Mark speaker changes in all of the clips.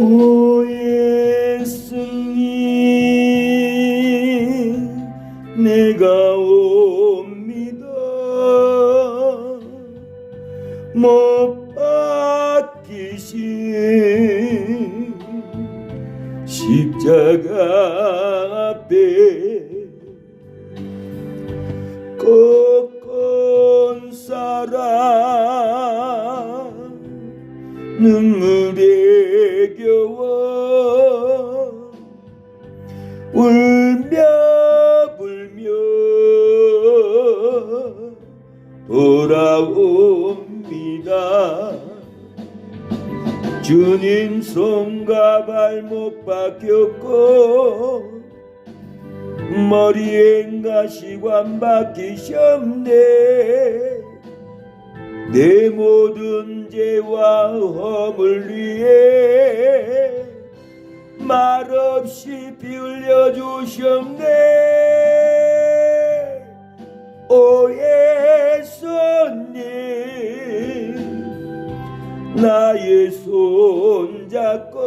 Speaker 1: 오 예수님, 내가 옵니다. 못 박히신 십자가 앞에 꺾은 사랑 눈물에 겨워 울며 불며 돌아옵니다. 주님 손과 발못 박혔고 머리엔 가시관 박히셨네. 내 모든 죄와 허물 위에 말없이 피 흘려 주셨네. 오 예수님, 나의 손 잡고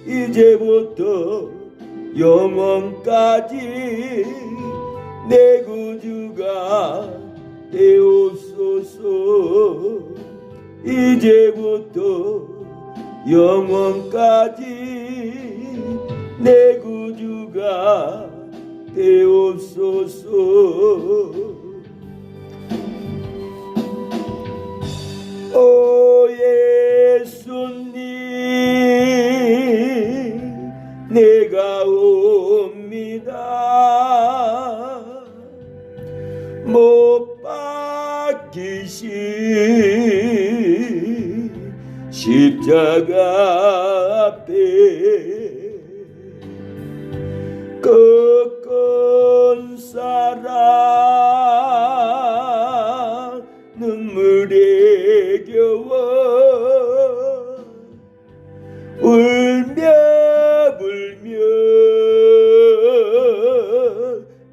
Speaker 1: 이제부터 영원까지 내 구주가 되옵소서. 이제부터 영원까지 내 구주가 되옵소서. 오 예수님, 내가 옵니다. 못 박히신 십자가 앞에 꺾은 사랑 눈물에 겨워 울며 불며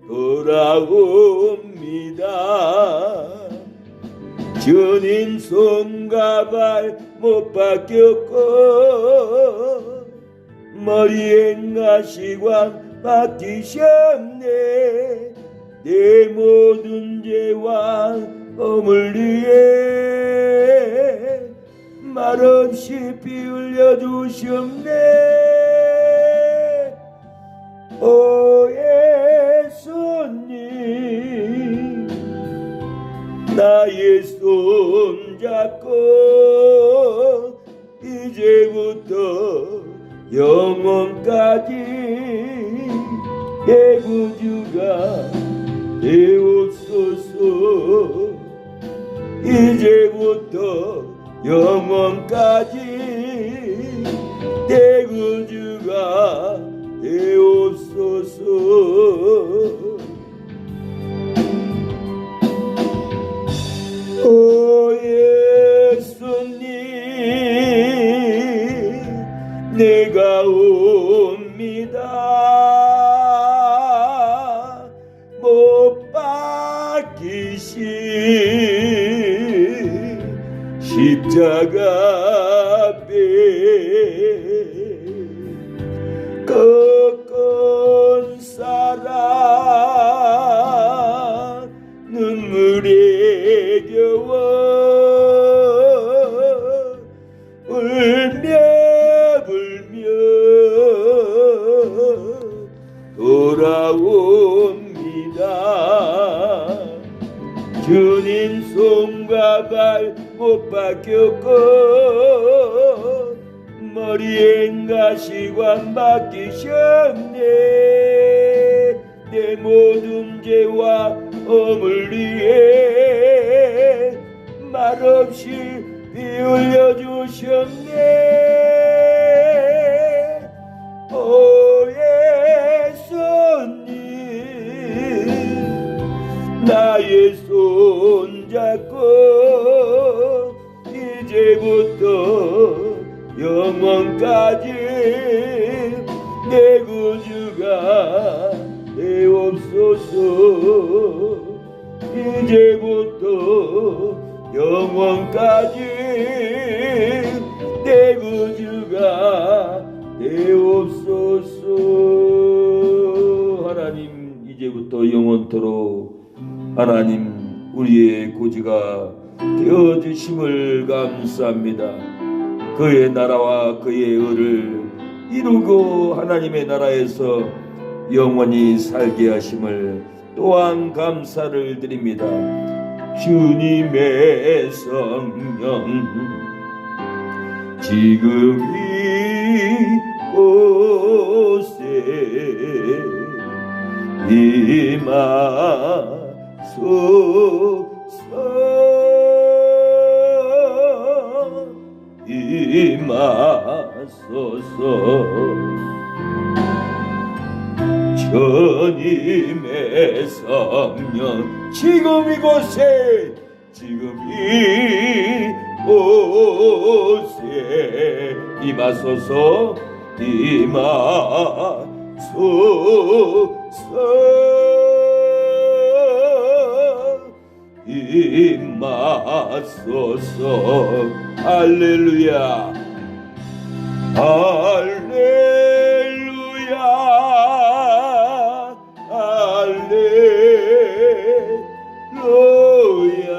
Speaker 1: 돌아옵니다. 주님 손과 발 못 박혔고 머리엔 가시관 박히셨네. 내 모든 죄와 허물 위에 말없이 피 흘려 주셨네. 오 예수님, 나의 손 잡고 이제부터 영원까지 내 구주가 되옵소서. 이제부터 영원까지 내 구주가 되옵소서. 오 예수님, 내가 옵니다. 못 박히신 십자가 앞에 꺾은 사랑 눈물에 겨워 울며 불며 돌아옵니다. 주님 손과 발 못 박혔고 머리엔 가시관 박히셨네. 내 모든 죄와 허물 위에 말없이 피 흘려 주셨네. 오 예수님, 나의 손 잡고 이제부터 영원까지 내 구주가 되옵소서. 이제부터 영원까지 내 내 구주가 되옵소서. 하나님, 이제부터 영원토록 하나님 우리의 구주가 되어주심을 감사합니다. 그의 나라와 그의 의를 이루고 하나님의 나라에서 영원히 살게 하심을 또한 감사를 드립니다. 주님의 성령 지금 이곳에 임하소서. 주님의 성령 지금 이곳에 임하소서. 임하소서. 할렐루야, 할렐루야, 할렐루야, 할렐루야,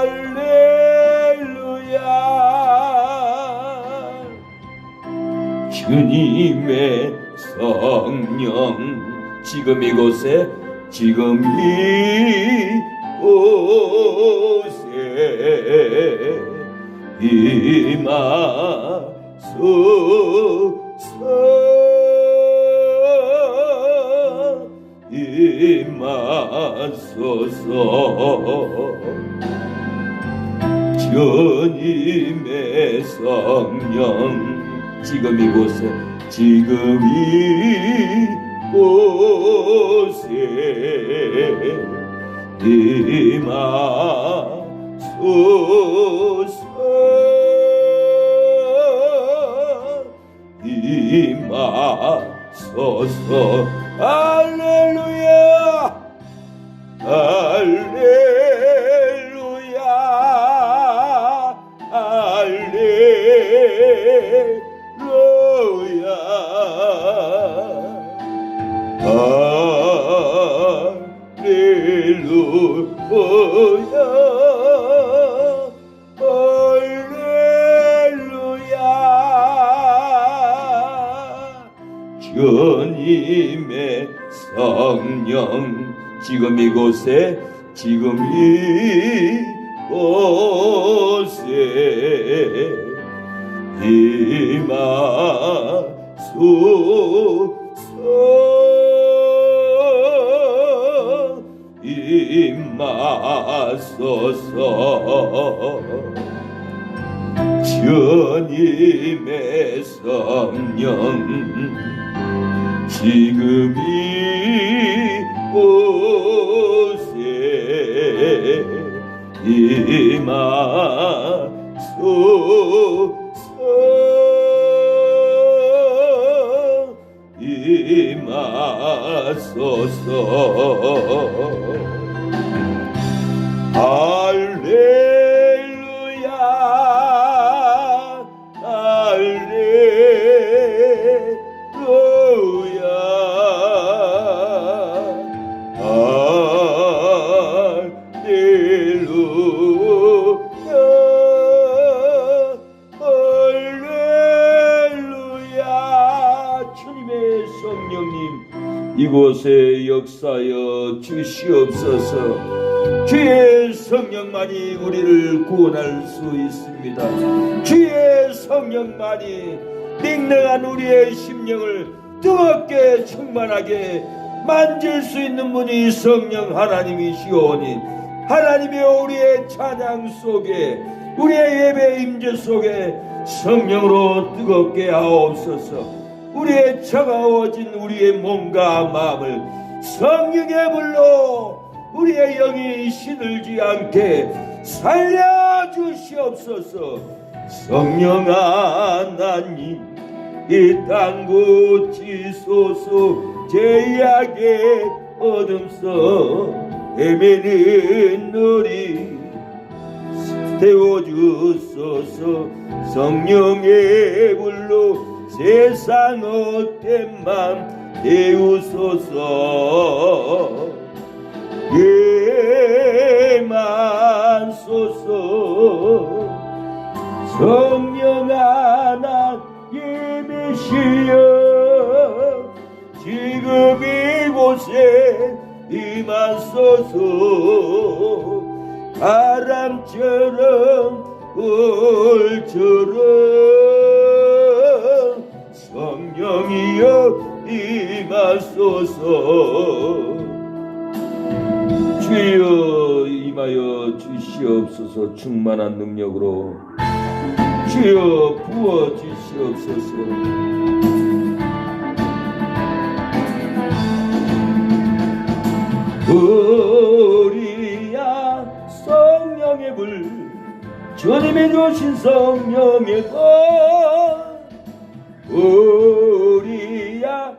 Speaker 1: 할렐루야. 주님의 성령 지금 이곳에 임하소서. 주님의 성령 지금 이곳에 임하소서. 할렐루야, 할렐루야, 할렐루야, 할렐루야, 할렐루야. 주님의 성령 지금 이곳에 임하소서. 주님의 성령 지금 이곳에 임하소서. 할렐루야, 할렐루야, 할렐루야, 할렐루야. 주님의 성령님 이곳에 역사하여 주시옵소서. 주의 성령만이 우리를 구원할 수 있습니다. 주의 성령만이 냉랭한 우리의 심령을 뜨겁게 충만하게 만질 수 있는 분이 성령 하나님이시오니, 하나님이여 우리의 찬양 속에 우리의 예배 임재 속에 성령으로 뜨겁게 하옵소서. 우리의 차가워진 우리의 몸과 마음을 성령의 불로 우리의 영이 시들지 않게 살려주시옵소서. 성령 하나님 이 땅 고치소서. 죄악의 어둠서 헤매는 우리 태워주소서. 성령의 불로 세상 헛된 맘 태우소서. 예만소서. 성령 하나님이시여 지금 이곳에 임하소서. 바람처럼 불처럼 성령이여 임하소서. 주여 임하여 주시옵소서. 충만한 능력으로 주여 부어 주시옵소서. 우리야 성령의 불, 주님이 주신 성령의 불. 우리야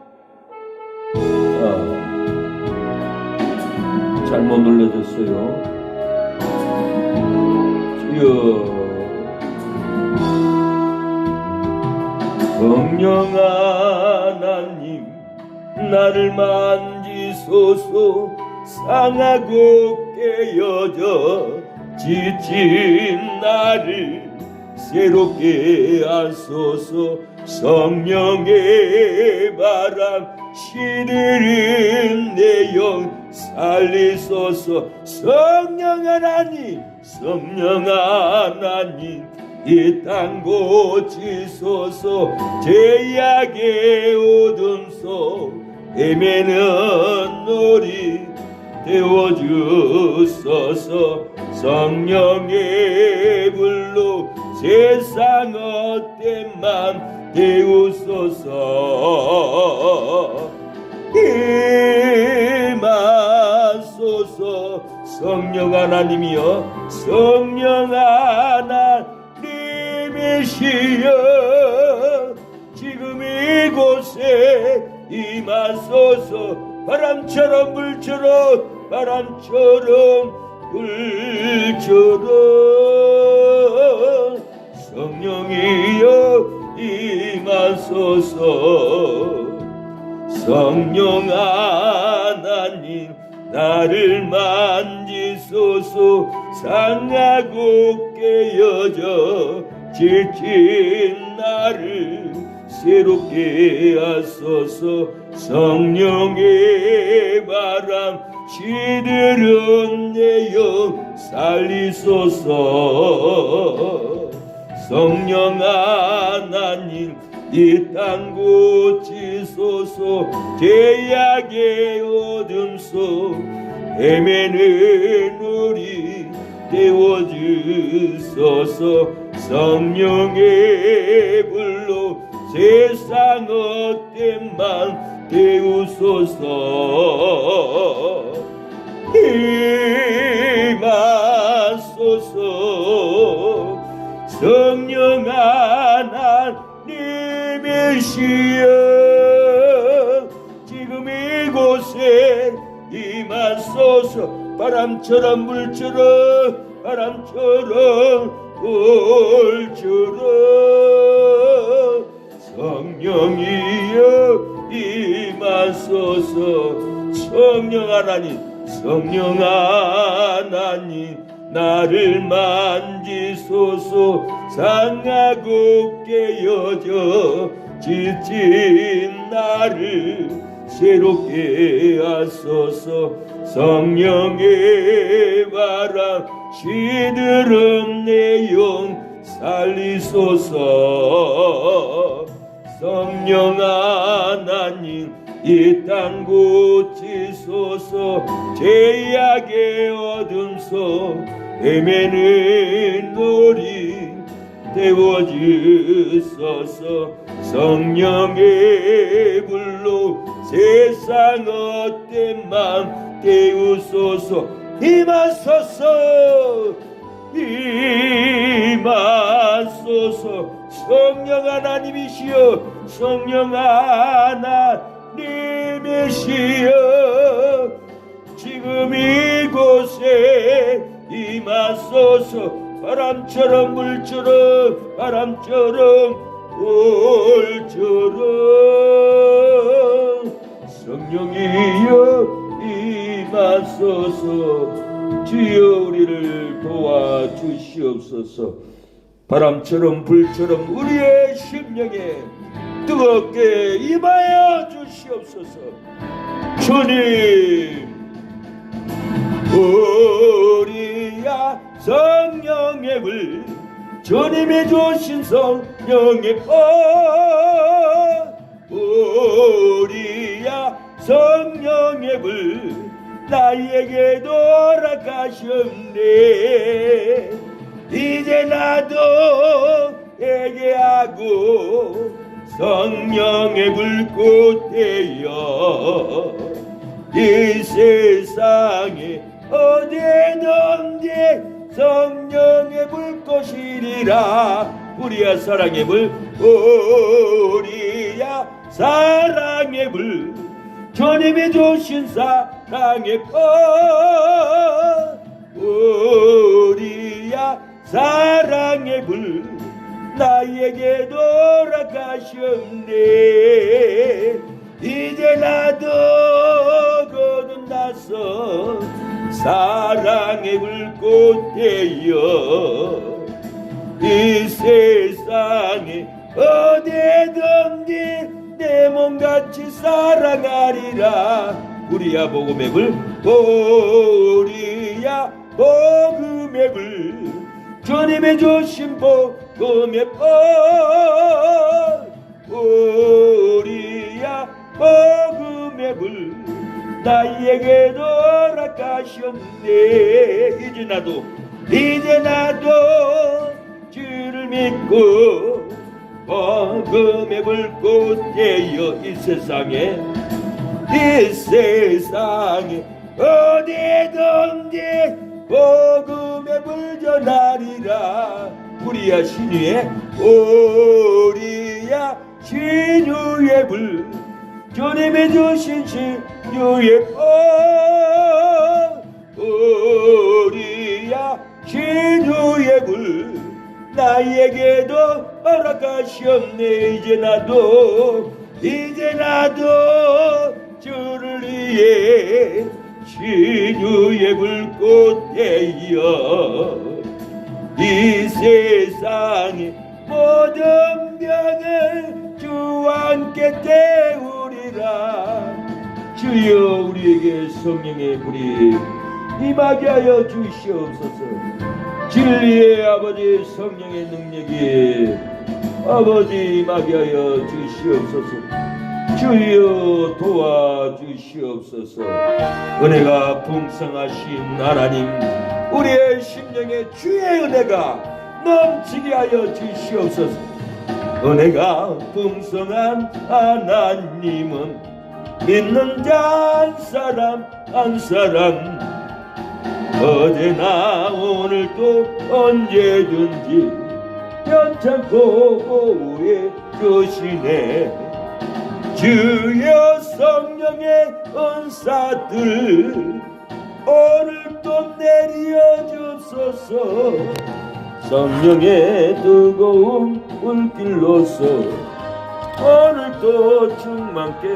Speaker 1: 잘못 눌러졌어요. 주여 성령 하나님 나를 만지소서. 상하고 깨어져 지친 나를 새롭게 하소서. 성령의 바람 시들은 내 영 살리소서. 성령 하나님, 성령 하나님 이 땅 고치소서. 죄악의 어둠 속 헤매는 우리 태워주소서. 성령의 불로 세상 헛된 맘 태우소서. 임하소서. 성령 하나님이여 성령 하나님이시여 지금 이곳에 임하소서. 바람처럼 불처럼 바람처럼 불처럼 성령이여 임하소서. 성령 하나님 나를 만지소서. 상하고 깨어져 지친 나를 새롭게 하소서. 성령의 바람 시들은 내 영 살리소서. 성령 하나님 이 땅 고치소서. 죄악의 어둠 속 헤매는 우리 태워주소서. 성령의 불로 세상 헛된 맘 태우소서. 임하소서. 성령 하나님이시여 지금 이곳에 임하소서. 바람처럼 불처럼 바람처럼 불처럼 성령이여 임하소서. 성령 하나님, 성령 하나님 나를 만지소서. 상하고 깨어져 지친 나를 새롭게 하소서. 성령의 바람 시들은 내 영 살리소서. 성령 하나님 이 땅 고치소서. 죄악의 어둠 속 헤매는 우리 태워주소서. 성령의 불로 세상 헛된 맘 태우소서. 임하소서. 임하소서. 성령 하나님이시여 성령 하나님이시여 지금 이곳에 임하소서. 바람처럼 물처럼 바람처럼 물처럼 성령이여 임하소서. 주여 우리를 도와주시옵소서. 바람처럼 불처럼 우리의 심령에 뜨겁게 임하여 주시옵소서. 주님 우리야 성령의 불 주님이 주신 성령의 법 우리야 성령의 불 나에게도 허락하셨네. 이제 나도 회개하고 성령의 불꽃되어 이 세상에 어디든지 성령의 불꽃이리라. 우리야 사랑의 불 우리야 사랑의 불 주님이 주신 사랑의 법 우리야 사랑의 불 나에게도 허락하셨네. 이제 나도 거듭나서 사랑의 불꽃 되어 이 세상에 어디든지 내 몸같이 사랑하리라. 우리야 복음의 불 우리야 복음의 불 주님의 주신 복음의 법 우리야 복음의 불 나에게도 허락하셨네. 이제 나도 주를 믿고 복음의 불꽃 되어 이 세상에 어디든지 복음의 불 전하리라. 우리야 신유의 우리야 신유의 불 주님이 주신 신유의 법 우리야 신유의 불 나에게도 허락하셨네. 이제 나도 주를 위해 신유의 불꽃 되어 이 세상의 모든 병을 주와 함께 태우리라. 주여 우리에게 성령의 불이 임하게 하여 주시옵소서. 진리의 아버지 성령의 능력이 아버지 임하게 하여 주시옵소서. 주여 도와주시옵소서. 은혜가 풍성하신 하나님 우리의 심령에 주의 은혜가 넘치게 하여 주시옵소서. 은혜가 풍성한 하나님은 믿는 자 한 사람 어제나 오늘도 언제든지 변찮고 보호해 주시네. 주여 성령의 은사들 오늘도 내려 주소서. 성령의 뜨거운 불길로서 오늘도 충만케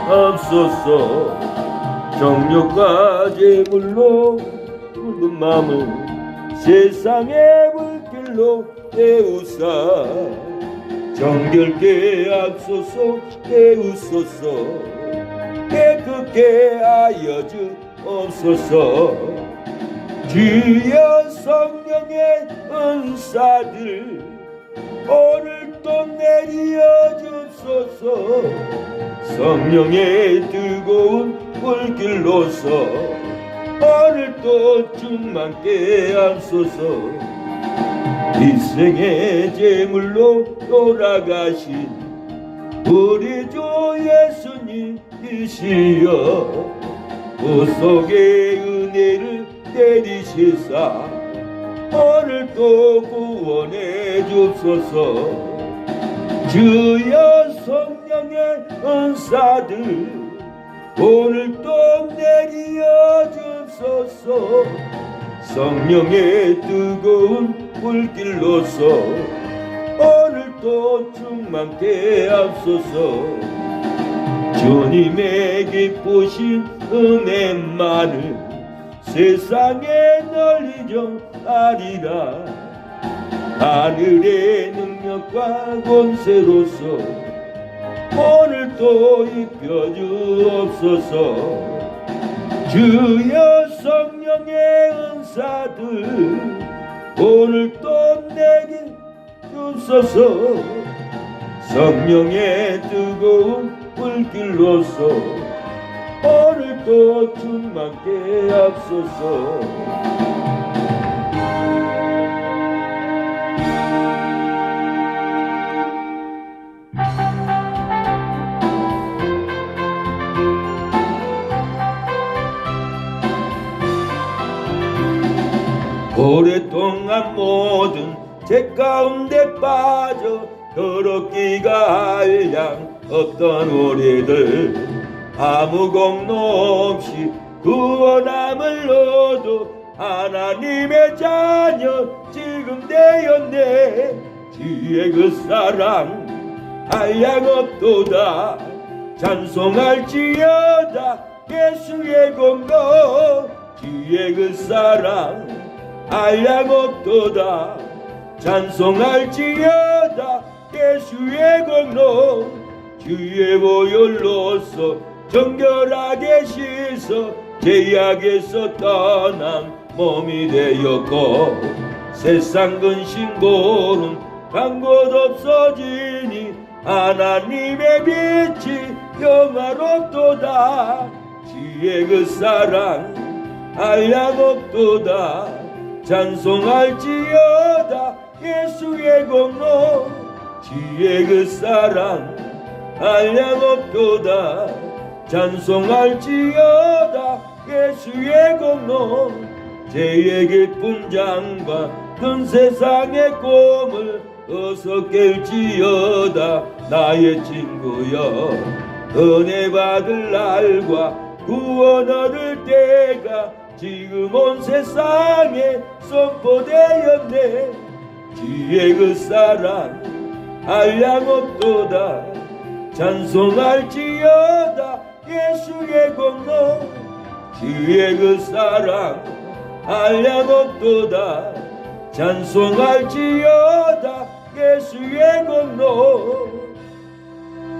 Speaker 1: 하옵소서. 정욕과 제물로 붉은 마음을 세상의 불길로 태우사 정결케 하소서. 태우소서. 깨끗게 하여 주옵소서. 주여 성령의 은사들 오늘도 내려 주소서. 성령의 뜨거운 불길로서 오늘도 충만케 하소서. 일생의 제물로 돌아가신 우리 주 예수님이시여 구속의 은혜를 내리시사 오늘도 구원해 주소서. 주여 성령의 은사들 오늘도 내리어 주소서. 성령의 뜨거운 불길로서 오늘도 충만케 하소서. 주님의 기쁘신 은혜만을 세상에 널리 전하리라. 하늘의 능력과 권세로서 오늘도 입혀주옵소서. 주여 성령의 은사들 오늘도 내게 주소서. 성령의 뜨거운 불길로서 오늘도 충만케 하소서. 오랫동안 모든 죄 가운데 빠져 더럽기가 알량 없던 우리들 아무 공로 없이 구원함을 얻어 하나님의 자녀 지금 되었네. 주의 그 사랑 한량없도다. 찬송할지어다 예수의 공로. 주의 그 사랑 한량없도다. 찬송할지어다 예수의 공로. 주의 보혈로서 정결하게 씻어 죄악에서 떠난 몸이 되었고 세상 근심 고름 간 곳 없어지니 하나님의 빛이 영화롭도다. 주의 그 사랑 한량없도다. 찬송할지어다 예수의 공로. 주의 그 사랑 한량없도다. 찬송할지어다 예수의 공로. 죄의 깊은 장과 큰 세상의 꿈을 어서 깰지어다 나의 친구여. 은혜 받을 날과 구원 얻을 때가 지금 온 세상에 선포되었네. 주의 그 사랑 한량없도다. 찬송할지어다 예수의 공로. 주의 그 사랑 한량없도다. 찬송할지어다 예수의 공로.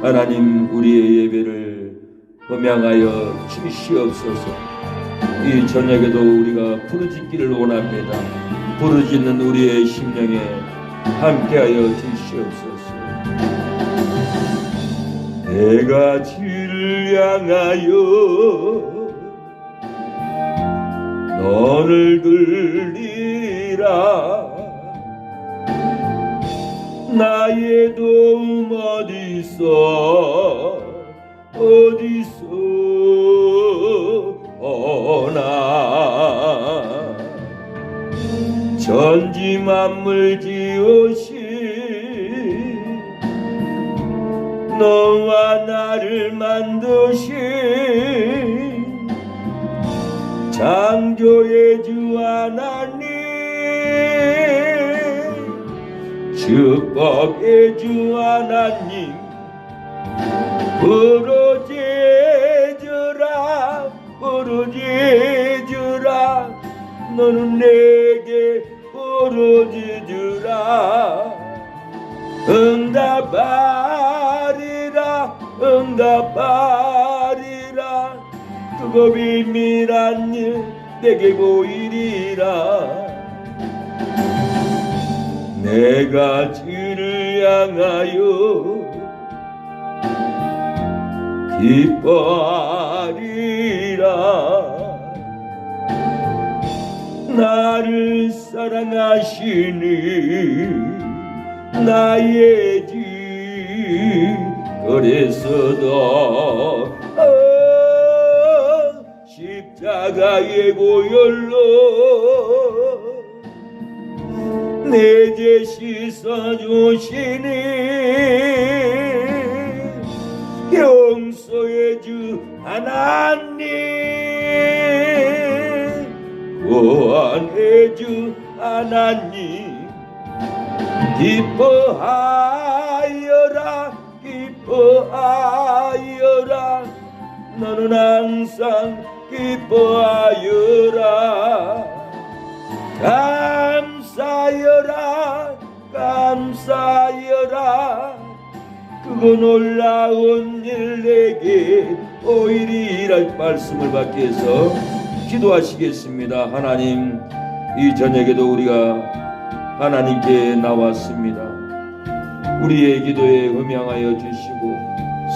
Speaker 1: 하나님, 우리의 예배를 음양하여 주시옵소서. 이 저녁에도 우리가 부르짖기를 원합니다. 부르짖는 우리의 심령에 함께하여 주시옵소서. 내가 주를 향하여 너를 들리라. 나의 도움 어디서 오나. 천지 만물 지으신 너와 나를 만드신 창조의 주 하나님, 축복의 주 하나님, 부르짖으라 부르짖으라. 너는 내게 부르짖으라. 응답하리라 응답하리라. 그거 비밀한 일 내게 보이리라. 내가 주를 향하여 기뻐하리라. 나를 사랑하시니 나의 주. 그래서도 십자가의 보혈로 내 죄 씻어주시니 용서해 주 하나님, 구원해 주 하나님, 기뻐하여라 기뻐하여라, 너는 항상 기뻐하여라. 감사하여라 감사하여라, 그거 놀라운 일 내게 오일이라 말씀을 받기 위해서 기도하시겠습니다. 하나님, 이 저녁에도 우리가 하나님께 나왔습니다. 우리의 기도에 음향하여 주시고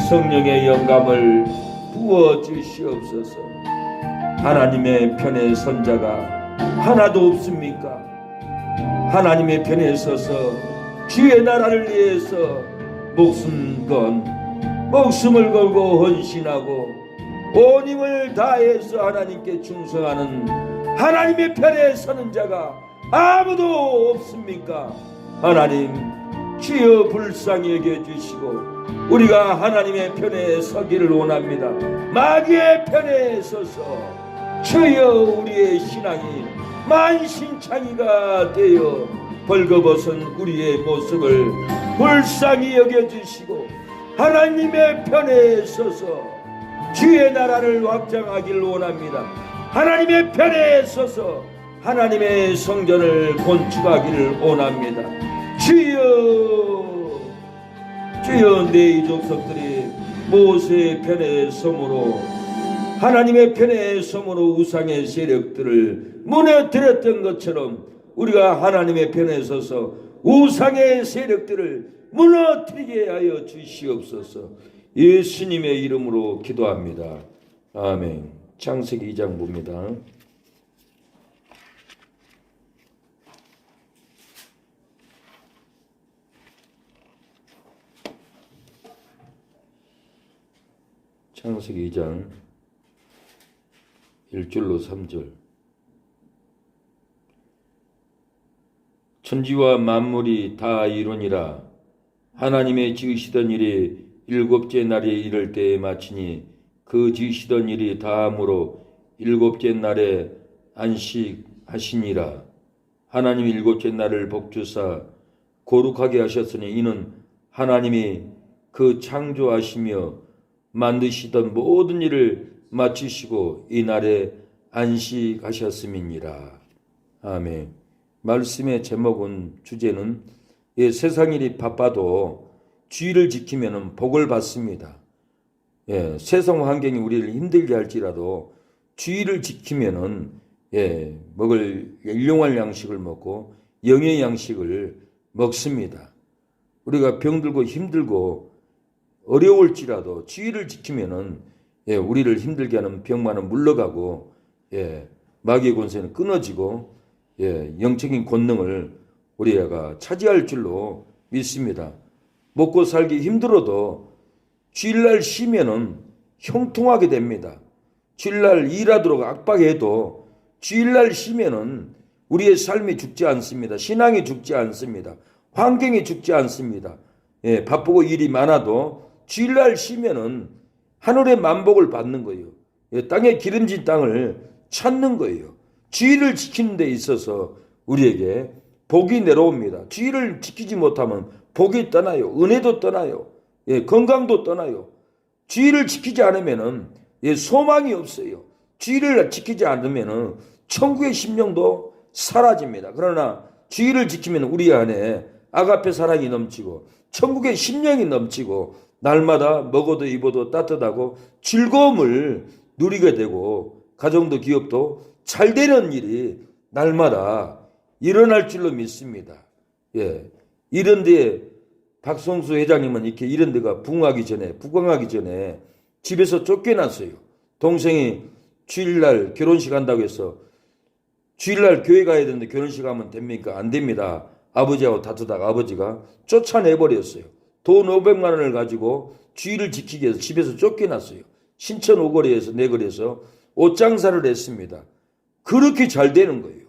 Speaker 1: 성령의 영감을 부어 주시옵소서. 하나님의 편에 선 자가 하나도 없습니까? 하나님의 편에 서서 주의 나라를 위해서 목숨을 걸고 헌신하고 온 힘을 다해서 하나님께 충성하는 하나님의 편에 서는 자가 아무도 없습니까? 하나님, 주여 불쌍히 여겨주시고 우리가 하나님의 편에 서기를 원합니다. 마귀의 편에 서서 주여 우리의 신앙이 만신창이가 되어 벌거벗은 우리의 모습을 불쌍히 여겨주시고 하나님의 편에 서서 주의 나라를 확장하기를 원합니다. 하나님의 편에 서서 하나님의 성전을 건축하기를 원합니다. 주여, 주여, 내 이족속들이 모세의 편에 섬으로 하나님의 편에 섬으로 우상의 세력들을 무너뜨렸던 것처럼 우리가 하나님의 편에 서서 우상의 세력들을 무너뜨리게 하여 주시옵소서. 예수님의 이름으로 기도합니다. 아멘. 창세기 2장 봅니다. 창세기 2장 1절로 3절. 천지와 만물이 다 이루니라. 하나님의 지으시던 일이 일곱째 날에 이를 때에 마치니 그 지으시던 일이 다함으로 일곱째 날에 안식하시니라. 하나님이 일곱째 날을 복주사 거룩하게 하셨으니 이는 하나님이 그 창조하시며 만드시던 모든 일을 마치시고 이 날에 안식하셨음이니라. 아멘. 말씀의 제목은, 주제는 세상 일이 바빠도 주의를 지키면 복을 받습니다. 세상 환경이 우리를 힘들게 할지라도 주의를 지키면 먹을 일용할 양식을 먹고 영의 양식을 먹습니다. 우리가 병들고 힘들고 어려울지라도 주의를 지키면은 우리를 힘들게 하는 병만은 물러가고 마귀의 권세는 끊어지고 영적인 권능을 우리가 차지할 줄로 믿습니다. 먹고 살기 힘들어도 주일날 쉬면은 형통하게 됩니다. 주일날 일하도록 압박해도 주일날 쉬면은 우리의 삶이 죽지 않습니다. 신앙이 죽지 않습니다. 환경이 죽지 않습니다. 바쁘고 일이 많아도 주일날 쉬면은 하늘의 만복을 받는 거예요. 땅에 기름진 땅을 찾는 거예요. 주의를 지키는 데 있어서 우리에게 복이 내려옵니다. 주의를 지키지 못하면 복이 떠나요. 은혜도 떠나요. 건강도 떠나요. 주의를 지키지 않으면은 소망이 없어요. 주의를 지키지 않으면은 천국의 심령도 사라집니다. 그러나 주의를 지키면 우리 안에 아가페 사랑이 넘치고 천국의 심령이 넘치고 날마다 먹어도 입어도 따뜻하고 즐거움을 누리게 되고 가정도 기업도 잘 되는 일이 날마다 일어날 줄로 믿습니다. 이런 데에 박성수 회장님은 이렇게 이런 데가 부흥하기 전에 집에서 쫓겨났어요. 동생이 주일날 결혼식 한다고 해서 주일날 교회 가야 되는데 결혼식 하면 됩니까? 안 됩니다. 아버지하고 다투다가 아버지가 쫓아내버렸어요. 돈 500만 원을 가지고 주의를 지키기 위해서 집에서 쫓겨났어요. 신천 오거리에서 내거리에서 옷장사를 했습니다. 그렇게 잘 되는 거예요.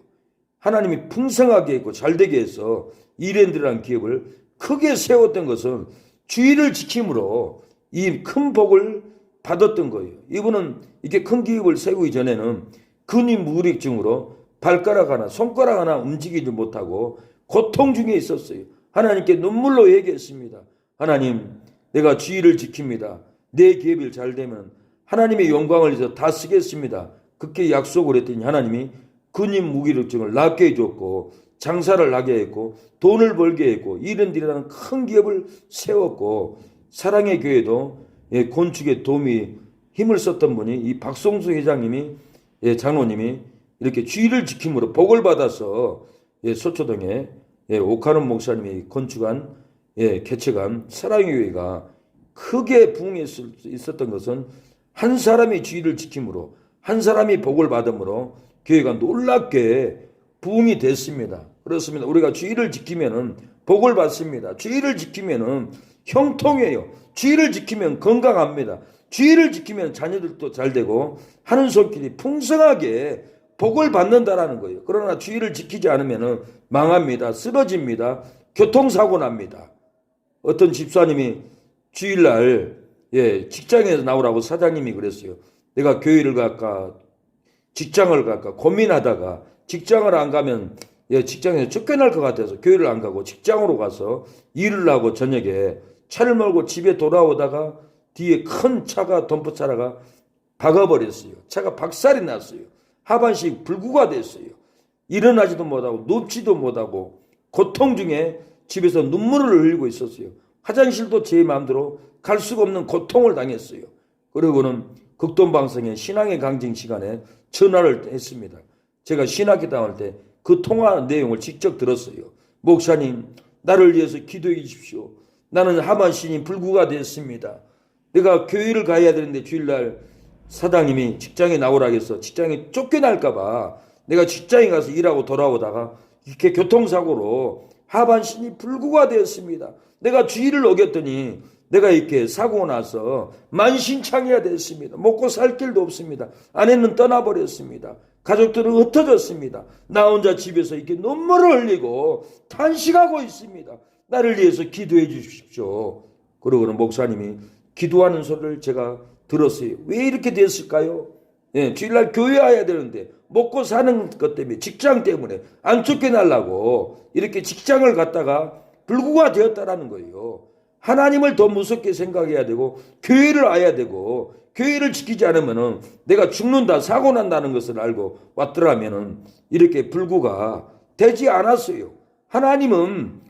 Speaker 1: 하나님이 풍성하게 했고 잘되게 해서 이랜드라는 기업을 크게 세웠던 것은 주의를 지킴으로 이 큰 복을 받았던 거예요. 이분은 이렇게 큰 기업을 세우기 전에는 근위무력증으로 발가락 하나 손가락 하나 움직이지 못하고 고통 중에 있었어요. 하나님께 눈물로 얘기했습니다. 하나님, 내가 주의를 지킵니다. 내 기업이 잘 되면 하나님의 영광을 위해서 다 쓰겠습니다. 그렇게 약속을 했더니 하나님이 근위무력증을 낫게 해줬고 장사를 하게 했고 돈을 벌게 했고 이랜드라는 큰 기업을 세웠고 사랑의 교회도 건축에 도움이 힘을 썼던 분이 이 박성수 회장님이 장로님이 이렇게 주의를 지킴으로 복을 받아서 서초동에 오카는 목사님이 건축한 개척한 사랑의 교회가 크게 부흥했었던 것은 한 사람이 주의를 지킴으로 한 사람이 복을 받음으로 교회가 놀랍게 부흥이 됐습니다. 그렇습니다. 우리가 주의를 지키면은 복을 받습니다. 주의를 지키면은 형통해요. 주의를 지키면 건강합니다. 주의를 지키면 자녀들도 잘 되고 하는 손길이 풍성하게 복을 받는다라는 거예요. 그러나 주의를 지키지 않으면 망합니다. 쓰러집니다. 교통사고 납니다. 어떤 집사님이 주일날 직장에서 나오라고 사장님이 그랬어요. 내가 교회를 갈까 직장을 갈까 고민하다가 직장을 안 가면 직장에서 쫓겨날 것 같아서 교회를 안 가고 직장으로 가서 일을 하고 저녁에 차를 몰고 집에 돌아오다가 뒤에 큰 차가 덤프차가 박아버렸어요. 차가 박살이 났어요. 하반신 불구가 됐어요. 일어나지도 못하고 눕지도 못하고 고통 중에 집에서 눈물을 흘리고 있었어요. 화장실도 제 마음대로 갈 수가 없는 고통을 당했어요. 그리고는 극동방송의 신앙의 강증 시간에 전화를 했습니다. 제가 신학교 다닐 때 그 통화 내용을 직접 들었어요. 목사님, 나를 위해서 기도해 주십시오. 나는 하반신이 불구가 됐습니다. 내가 교회를 가야 되는데 주일날 사장님이 직장에 나오라 해서 직장에 쫓겨날까 봐 내가 직장에 가서 일하고 돌아오다가 이렇게 교통사고로 하반신이 불구가 되었습니다. 내가 주의를 어겼더니 내가 이렇게 사고 나서 만신창이가 됐습니다. 먹고 살 길도 없습니다. 아내는 떠나버렸습니다. 가족들은 흩어졌습니다. 나 혼자 집에서 이렇게 눈물을 흘리고 탄식하고 있습니다. 나를 위해서 기도해 주십시오. 그러고는 목사님이 기도하는 소리를 제가 들었어요. 왜 이렇게 됐을까요? 주일날 교회 와야 되는데 먹고 사는 것 때문에 직장 때문에 안 쫓겨나려고 이렇게 직장을 갔다가 불구가 되었다라는 거예요. 하나님을 더 무섭게 생각해야 되고 교회를 와야 되고 교회를 지키지 않으면 내가 죽는다 사고 난다는 것을 알고 왔더라면 이렇게 불구가 되지 않았어요. 하나님은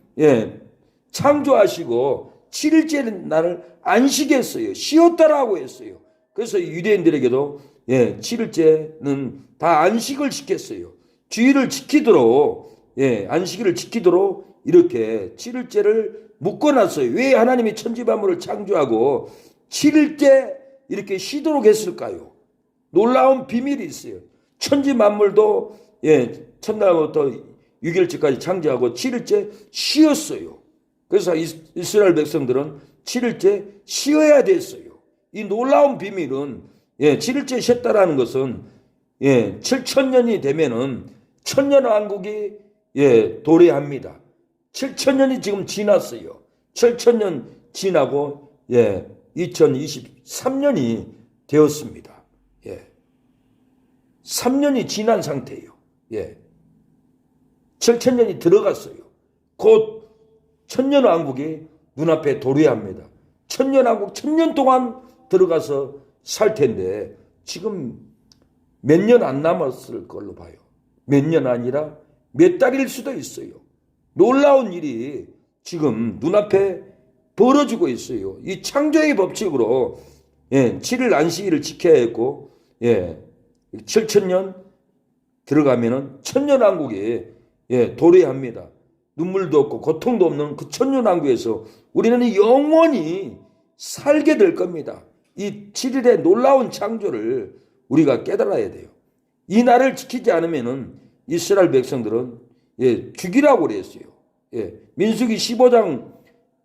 Speaker 1: 창조하시고 7일째 날을 안식했어요. 쉬었다라고 했어요. 그래서 유대인들에게도 7일째는 다 안식을 지켰어요. 주의를 지키도록 안식일을 지키도록 이렇게 7일째를 묶어놨어요. 왜 하나님이 천지만물을 창조하고 7일째 이렇게 쉬도록 했을까요? 놀라운 비밀이 있어요. 천지만물도 첫날부터 6일째까지 창조하고 7일째 쉬었어요. 그래서 이스라엘 백성들은 7일째 쉬어야 됐어요. 이 놀라운 비밀은 7일째 쉬었다라는 것은 7천년이 되면은 천년왕국이 도래합니다. 7천년이 지금 지났어요. 7천년 지나고 2023년이 되었습니다. 3년이 지난 상태예요. 7천년이 들어갔어요. 곧 천년왕국이 눈앞에 도래합니다. 천년왕국 1000년 동안 들어가서 살 텐데 지금 몇 년 안 남았을 걸로 봐요. 몇 년 아니라 몇 달일 수도 있어요. 놀라운 일이 지금 눈앞에 벌어지고 있어요. 이 창조의 법칙으로 7일 안식일을 지켜야 했고 7천년 들어가면은 천년왕국에 도래합니다. 눈물도 없고 고통도 없는 그 천년왕국에서 우리는 영원히 살게 될 겁니다. 이 7일의 놀라운 창조를 우리가 깨달아야 돼요. 이 날을 지키지 않으면은 이스라엘 백성들은 죽이라고 그랬어요. 민수기 15장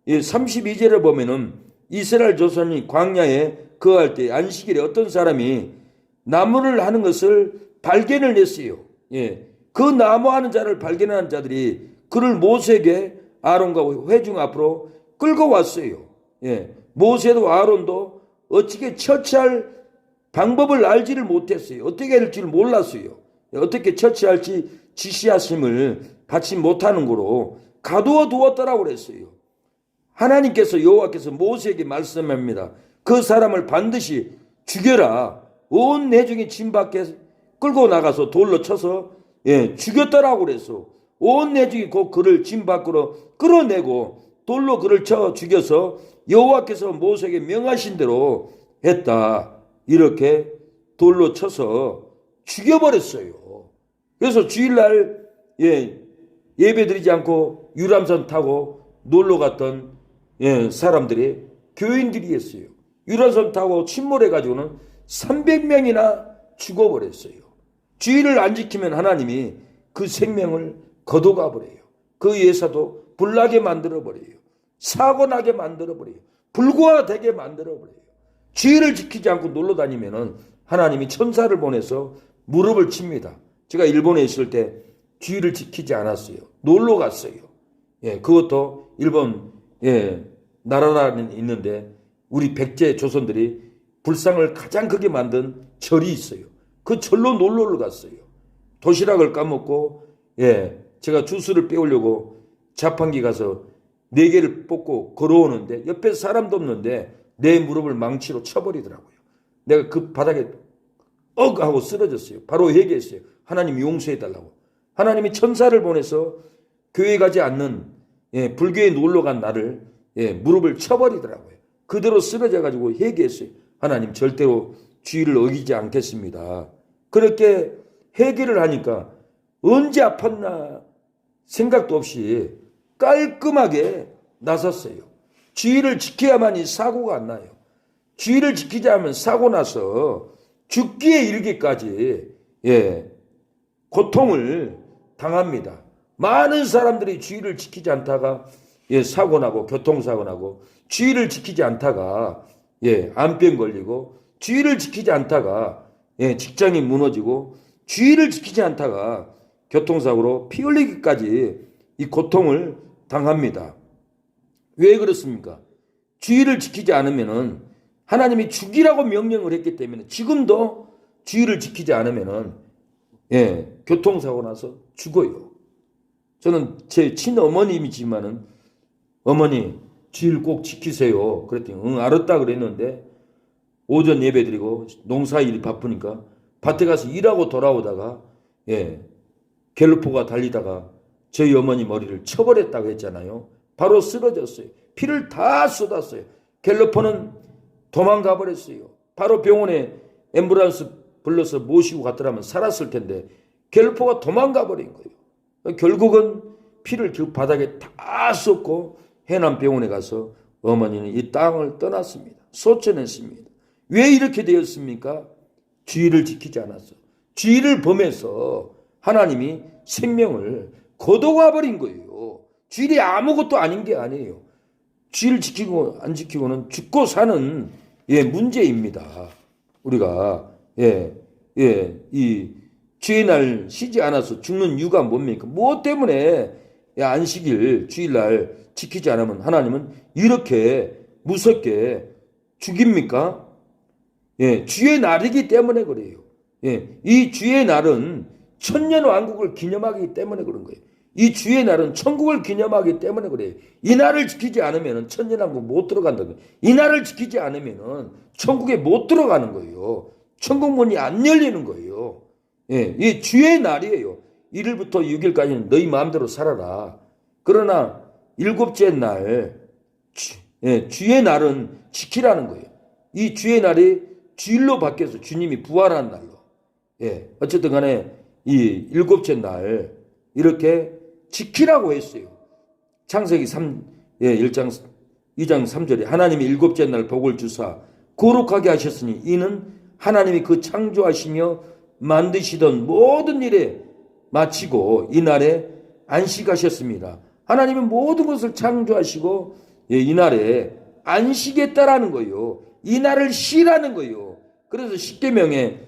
Speaker 1: 32절을 보면은 이스라엘 조선이 광야에 거할 때 안식일에 어떤 사람이 나무를 하는 것을 발견을 했어요. 그 나무하는 자를 발견한 자들이 그를 모세에게 아론과 회중 앞으로 끌고 왔어요. 예, 모세도 아론도 어떻게 처치할 방법을 알지를 못했어요. 어떻게 할지를 몰랐어요. 어떻게 처치할지 지시하심을 받지 못하는 거로 가두어 두었더라고 그랬어요. 하나님께서 여호와께서 모세에게 말씀합니다. 그 사람을 반드시 죽여라. 온 내중이 진 밖에 끌고 나가서 돌로 쳐서 죽였더라고 그랬어. 온 내중이 곧 그를 진 밖으로 끌어내고 돌로 그를 쳐 죽여서 여호와께서 모세에게 명하신 대로 했다. 이렇게 돌로 쳐서 죽여버렸어요. 그래서 주일날 예배드리지 않고 유람선 타고 놀러 갔던 사람들이 교인들이었어요. 유람선 타고 침몰해가지고는 300명이나 죽어버렸어요. 주의를 안 지키면 하나님이 그 생명을 거둬가 버려요. 그 예사도 불나게 만들어버려요. 사고나게 만들어버려요. 불구하되게 만들어버려요. 주의를 지키지 않고 놀러 다니면 하나님이 천사를 보내서 무릎을 칩니다. 제가 일본에 있을 때 주의를 지키지 않았어요. 놀러 갔어요. 그것도 일본 나라는 있는데 우리 백제 조선들이 불상을 가장 크게 만든 절이 있어요. 그 절로 놀러를 갔어요. 도시락을 까먹고 제가 주스를 빼오려고 자판기 가서 4개를 뽑고 걸어오는데 옆에 사람도 없는데 내 무릎을 망치로 쳐버리더라고요. 내가 그 바닥에 하고 쓰러졌어요. 바로 회개했어요. 하나님 용서해달라고. 하나님이 천사를 보내서 교회 가지 않는 불교에 놀러 간 나를 무릎을 쳐버리더라고요. 그대로 쓰러져가지고 회개했어요. 하나님 절대로 주의를 어기지 않겠습니다. 그렇게 회개를 하니까 언제 아팠나 생각도 없이 깔끔하게 나섰어요. 주의를 지켜야만이 사고가 안 나요. 주의를 지키지 않으면 사고 나서 죽기에 이르기까지 고통을 당합니다. 많은 사람들이 주의를 지키지 않다가 사고 나고 교통사고 나고 주의를 지키지 않다가 암병 걸리고 주의를 지키지 않다가 직장이 무너지고 주의를 지키지 않다가 교통사고로 피 흘리기까지 이 고통을 당합니다. 왜 그렇습니까? 주의를 지키지 않으면은 하나님이 죽이라고 명령을 했기 때문에 지금도 주의를 지키지 않으면은 교통사고 나서 죽어요. 저는 제 친어머님이지만은 어머니 주의를 꼭 지키세요. 그랬더니 응 알았다 그랬는데 오전 예배드리고 농사일이 바쁘니까 밭에 가서 일하고 돌아오다가 갤로포가 달리다가 저희 어머니 머리를 쳐버렸다고 했잖아요. 바로 쓰러졌어요. 피를 다 쏟았어요. 갤로포는 도망가 버렸어요. 바로 병원에 앰뷸런스 불러서 모시고 갔더라면 살았을 텐데 갤로포가 도망가 버린 거예요. 결국은 피를 그 바닥에 다 쏟고 해남병원에 가서 어머니는 이 땅을 떠났습니다. 소천했습니다. 왜 이렇게 되었습니까? 주의를 지키지 않았어. 주의를 범해서 하나님이 생명을 거둬가 버린 거예요. 주일이 아무것도 아닌 게 아니에요. 주의를 지키고 안 지키고는 죽고 사는 문제입니다. 우리가 이 주의 날 쉬지 않아서 죽는 이유가 뭡니까? 무엇 때문에 안식일 주일날 지키지 않으면 하나님은 이렇게 무섭게 죽입니까? 주의 날이기 때문에 그래요. 이 주의 날은 천년왕국을 기념하기 때문에 그런 거예요. 이 주의 날은 천국을 기념하기 때문에 그래요. 이 날을 지키지 않으면 천년왕국 못 들어간다는 거예요. 이 날을 지키지 않으면 천국에 못 들어가는 거예요. 천국 문이 안 열리는 거예요. 이 주의 날이에요. 1일부터 6일까지는 너희 마음대로 살아라. 그러나 7째 날 주의 날은 지키라는 거예요. 이 주의 날이 주일로 바뀌어서 주님이 부활한 날로. 어쨌든 간에 이 7째 날 이렇게 지키라고 했어요. 창세기 1장 2장 3절에 하나님이 7째 날 복을 주사 거룩하게 하셨으니 이는 하나님이 그 창조하시며 만드시던 모든 일에 마치고 이 날에 안식하셨습니다. 하나님은 모든 것을 창조하시고 이 날에 안식했다라는 거예요. 이 날을 쉬라는 거예요. 그래서 십계명에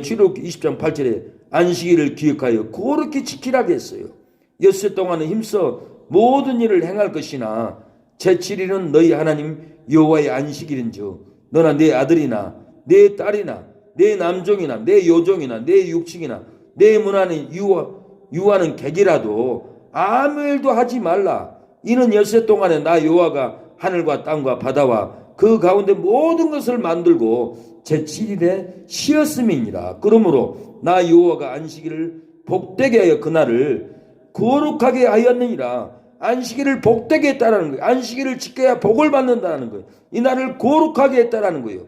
Speaker 1: 출애굽기 20장 8절에 안식일을 기억하여 거룩히 지키라고 했어요. 엿새 동안은 힘써 모든 일을 행할 것이나 제7일은 너희 하나님 여호와의 안식일인즉 너나 내 아들이나 내 딸이나 내 남종이나 내 여종이나 내 육친이나 내 문하는 유하는 객이라도 아무 일도 하지 말라. 이는 엿새 동안에 나 여호와가 하늘과 땅과 바다와 그 가운데 모든 것을 만들고 제7일에 쉬었음이니라. 그러므로 나 여호와가 안식일을 복되게 하여 그날을 거룩하게 하였느니라. 안식일을 복되게 했다라는 거예요. 안식일을 지켜야 복을 받는다는 거예요. 이 날을 거룩하게 했다라는 거예요.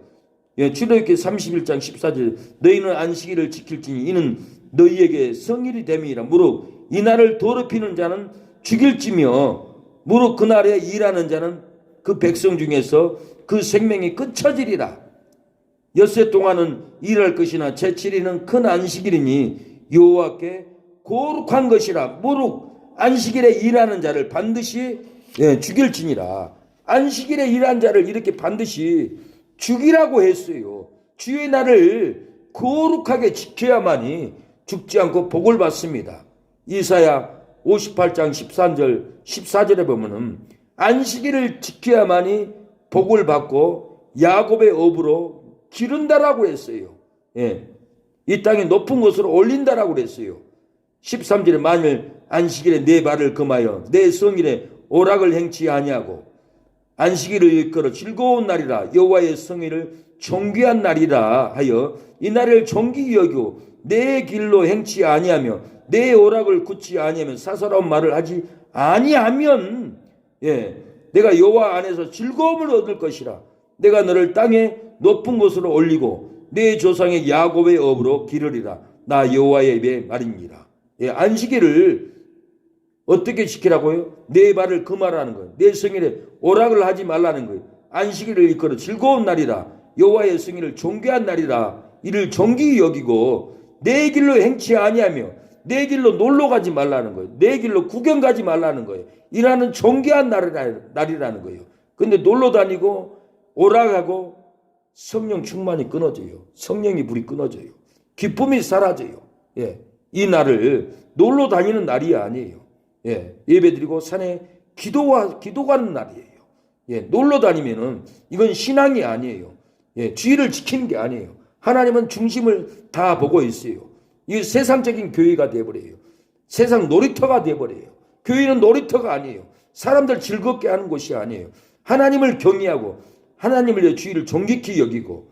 Speaker 1: 예, 출애굽기 31장 14절 너희는 안식일을 지킬지니 이는 너희에게 성일이 됨이라. 무릇 이 날을 더럽히는 자는 죽일지며 무릇 그날에 일하는 자는 그 백성 중에서 그 생명이 끊쳐지리라. 엿새 동안은 일할 것이나 제7일은 큰 안식일이니 여호와께 거룩한 것이라. 무릇 안식일에 일하는 자를 반드시 죽일지니라. 안식일에 일한 자를 이렇게 반드시 죽이라고 했어요. 주의 날을 거룩하게 지켜야만이 죽지 않고 복을 받습니다. 이사야 58장 14절에 보면은 안식일을 지켜야만이 복을 받고 야곱의 업으로 기른다라고 했어요. 예. 이 땅에 높은 곳으로 올린다라고 그랬어요. 13절에 만일 안식일에 내 발을 금하여 내 성일에 오락을 행치 아니하고 안식일을 일컬어 즐거운 날이라 여호와의 성일을 존귀한 날이라 하여 이 날을 존귀히 여기고 내 길로 행치 아니하며 내 오락을 굳지 아니하면 사사로운 말을 하지 아니하면 내가 여호와 안에서 즐거움을 얻을 것이라. 내가 너를 땅에 높은 곳으로 올리고 내 조상의 야곱의 업으로 기르리라. 나 여호와의 말입니다. 안식일을 어떻게 지키라고요? 내 발을 금하라는 거예요. 내 성일에 오락을 하지 말라는 거예요. 안식일을 일컬어 즐거운 날이라 여호와의 성일을 존귀한 날이라. 이를 존귀히 여기고 내 길로 행치 아니하며 내 길로 놀러 가지 말라는 거예요. 내 길로 구경 가지 말라는 거예요. 이라는 존귀한 날이라는 거예요. 근데 놀러 다니고 오락하고 성령 충만이 끊어져요. 성령의 불이 끊어져요. 기쁨이 사라져요. 이 날을 놀러 다니는 날이 아니에요. 예배드리고 산에 기도하는 날이에요. 놀러 다니면은 이건 신앙이 아니에요. 주의를 지키는 게 아니에요. 하나님은 중심을 다 보고 있어요. 이 세상적인 교회가 되어버려요. 세상 놀이터가 되어버려요. 교회는 놀이터가 아니에요. 사람들 즐겁게 하는 곳이 아니에요. 하나님을 경외하고 하나님을 주의를 존귀히 여기고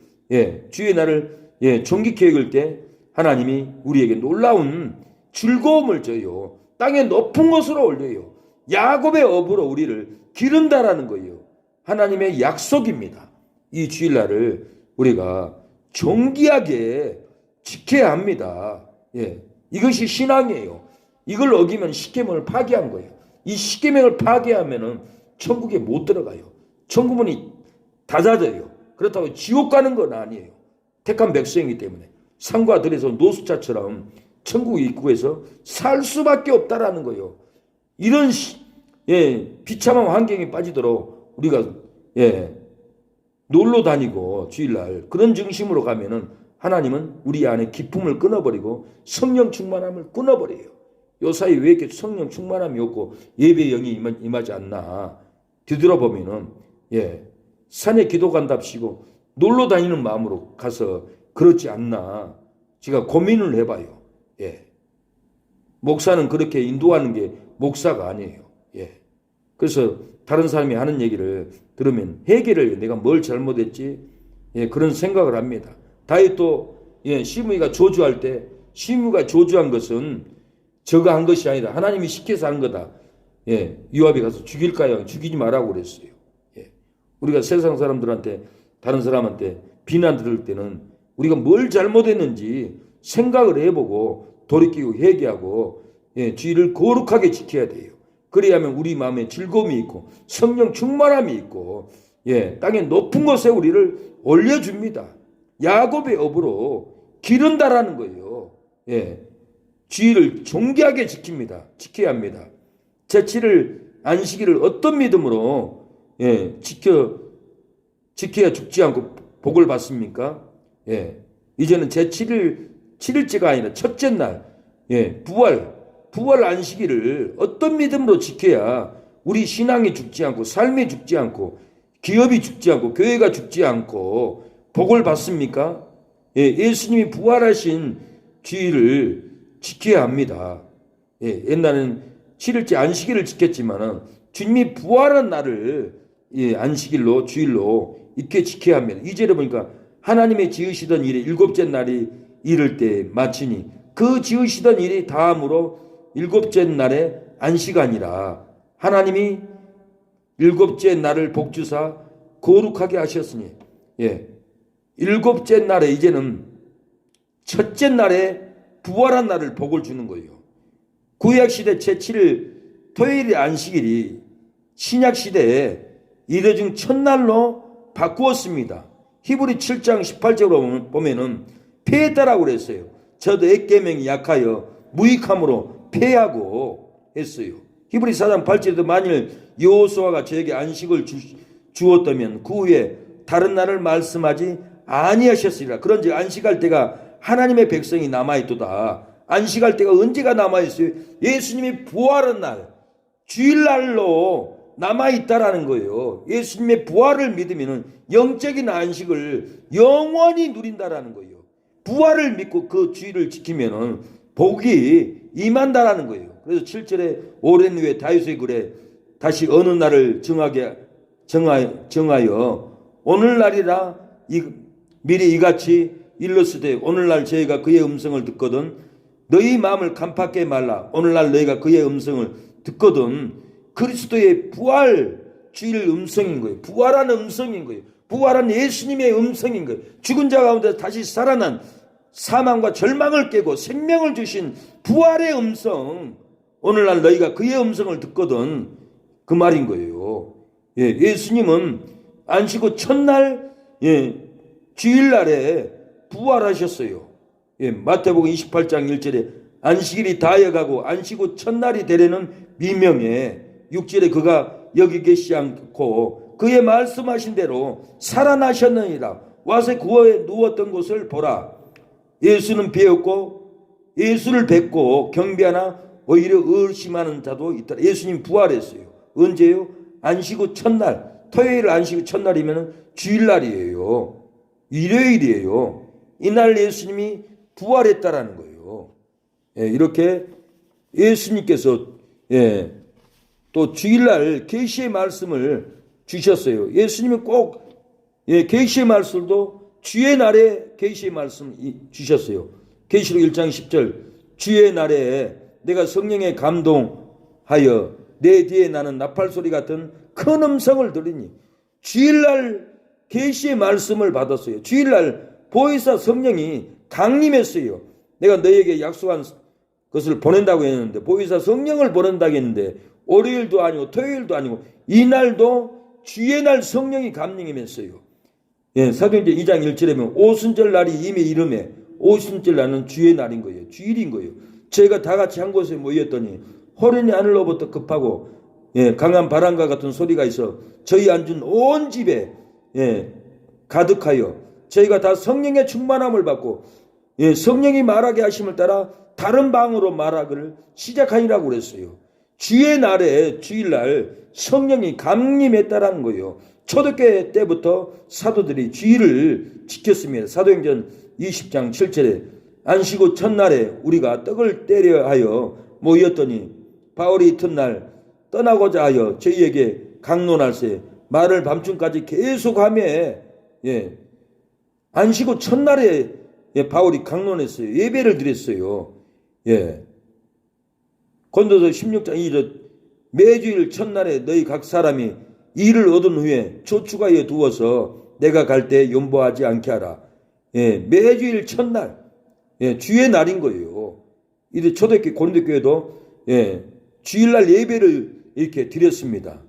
Speaker 1: 주의 날을 존귀히 여길 때 하나님이 우리에게 놀라운 즐거움을 줘요. 땅에 높은 곳으로 올려요. 야곱의 업으로 우리를 기른다라는 거예요. 하나님의 약속입니다. 이 주일날을 우리가 존귀하게 지켜야 합니다. 이것이 신앙이에요. 이걸 어기면 십계명을 파괴한 거예요. 이 십계명을 파괴하면은 천국에 못 들어가요. 천국문이 닫아져요. 그렇다고 지옥 가는 건 아니에요. 택한 백성이기 때문에 산과 들에서 노숙자처럼 천국 입구에서 살 수밖에 없다라는 거예요. 이런 비참한 환경에 빠지도록 우리가 놀러 다니고 주일날 그런 중심으로 가면은 하나님은 우리 안에 기쁨을 끊어버리고 성령 충만함을 끊어버려요. 요 사이 왜 이렇게 성령 충만함이 없고 예배의 영이 임하지 않나 뒤돌아보면은 산에 기도 간답시고 놀러 다니는 마음으로 가서 그렇지 않나 제가 고민을 해봐요. 목사는 그렇게 인도하는 게 목사가 아니에요. 그래서 다른 사람이 하는 얘기를 들으면 해결을 내가 뭘 잘못했지 그런 생각을 합니다. 다윗도 시므이가 저주할 때 시므이가 저주한 것은 저가 한 것이 아니다. 하나님이 시켜서 한 거다. 요압이 가서 죽일까요? 죽이지 말라고 그랬어요. 우리가 세상 사람들한테 다른 사람한테 비난 들을 때는 우리가 뭘 잘못했는지 생각을 해보고 돌이키고 회개하고 주의를 거룩하게 지켜야 돼요. 그래야만 우리 마음에 즐거움이 있고 성령 충만함이 있고 땅의 높은 곳에 우리를 올려줍니다. 야곱의 업으로 기른다라는 거예요. 주의를 존귀하게 지킵니다. 지켜야 합니다. 제7일 안식일을 어떤 믿음으로 지켜야 죽지 않고 복을 받습니까? 이제는 제7일 7일째가 아니라 첫째 날, 부활 안식일을 어떤 믿음으로 지켜야 우리 신앙이 죽지 않고 삶이 죽지 않고 기업이 죽지 않고 교회가 죽지 않고 복을 받습니까? 예수님이 부활하신 주일을 지켜야 합니다. 옛날에는 7일째 안식일을 지켰지만은 주님이 부활한 날을 안식일로 주일로 이렇게 지켜야 합니다. 2절에 보니까 하나님의 지으시던 일이 일곱째 날이 이를 때 마치니 그 지으시던 일이 다음으로 일곱째 날에 안식아니라. 하나님이 일곱째 날을 복주사 거룩하게 하셨으니 일곱째 날에 이제는 첫째 날에 부활한 날을 복을 주는 거예요. 구약시대 제7일 토요일의 안식일이 신약시대에 이래 중 첫날로 바꾸었습니다. 히브리 7장 18절로 보면은 패했다라고 그랬어요. 저도 액계명이 약하여 무익함으로 패하고 했어요. 히브리 4장 8절에도 만일 여호수아가 저에게 안식을 주었다면 그 후에 다른 날을 말씀하지 아니하셨으리라. 그런즉 안식할 때가 하나님의 백성이 남아있도다. 안식할 때가 언제가 남아있어요? 예수님이 부활한 날, 주일날로 남아있다라는 거예요. 예수님의 부활을 믿으면 영적인 안식을 영원히 누린다라는 거예요. 부활을 믿고 그 주일을 지키면 복이 임한다라는 거예요. 그래서 7절에 오랜 후에 다윗의 글에 다시 어느 날을 정하여 오늘날이라 미리 이같이 일렀으되 오늘날 저희가 그의 음성을 듣거든 너희 마음을 간파하게 말라. 오늘날 너희가 그의 음성을 듣거든. 그리스도의 부활 주일 음성인 거예요. 부활한 음성인 거예요. 부활한 예수님의 음성인 거예요. 죽은 자 가운데 다시 살아난 사망과 절망을 깨고 생명을 주신 부활의 음성. 오늘날 너희가 그의 음성을 듣거든. 그 말인 거예요. 예수님은 안식 후 첫날 주일날에 부활하셨어요. 마태복음 28장 1절에 안식일이 다여가고 안식 후 첫날이 되려는 미명에 6절에 그가 여기 계시지 않고 그의 말씀하신 대로 살아나셨느니라. 와서 구어에 누웠던 곳을 보라. 예수는 배웠고 예수를 뵙고 경배하나 오히려 의심하는 자도 있다. 예수님 부활했어요. 언제요? 안식 후 첫날. 토요일 안식 후 첫날이면 주일날이에요. 일요일이에요. 이날 예수님이 부활했다라는 거예요. 이렇게 예수님께서 또 주일날 계시의 말씀을 주셨어요. 예수님이 꼭 계시의 말씀도 주의 날에 계시의 말씀 주셨어요. 계시록 1장 10절 주의 날에 내가 성령에 감동하여 내 뒤에 나는 나팔소리 같은 큰 음성을 들으니 주일날 계시의 말씀을 받았어요. 주일날 보혜사 성령이 강림했어요. 내가 너에게 약속한 것을 보낸다고 했는데 보혜사 성령을 보낸다고 했는데 월요일도 아니고 토요일도 아니고 이날도 주의 날 성령이 강림했어요. 사도행전 2장 1절에 보면 오순절 날이 이미 이름에 오순절 날은 주의 날인 거예요. 주일인 거예요. 저희가 다 같이 한 곳에 모였더니 호련히 하늘로부터 급하고 강한 바람과 같은 소리가 있어 저희 앉은 온 집에 가득하여 저희가 다 성령의 충만함을 받고 성령이 말하게 하심을 따라 다른 방으로 말하기를 시작하니라고 그랬어요. 주의 날에 주일날 성령이 강림했다라는 거예요. 초대교회 때부터 사도들이 주일을 지켰습니다. 사도행전 20장 7절에 안식 후 첫날에 우리가 떡을 떼려 하여 모였더니 바울이 이튿날 떠나고자 하여 저희에게 강론할세 말을 밤중까지 계속하며 안식 후 첫날에 바울이 강론했어요. 예배를 드렸어요. 고린도서 16장 2절 매주일 첫날에 너희 각 사람이 일을 얻은 후에 조추가에 두어서 내가 갈 때 연보하지 않게 하라. 매주일 첫날 주의 날인 거예요. 이제 초대교회 고린도교회도 주일날 예배를 이렇게 드렸습니다.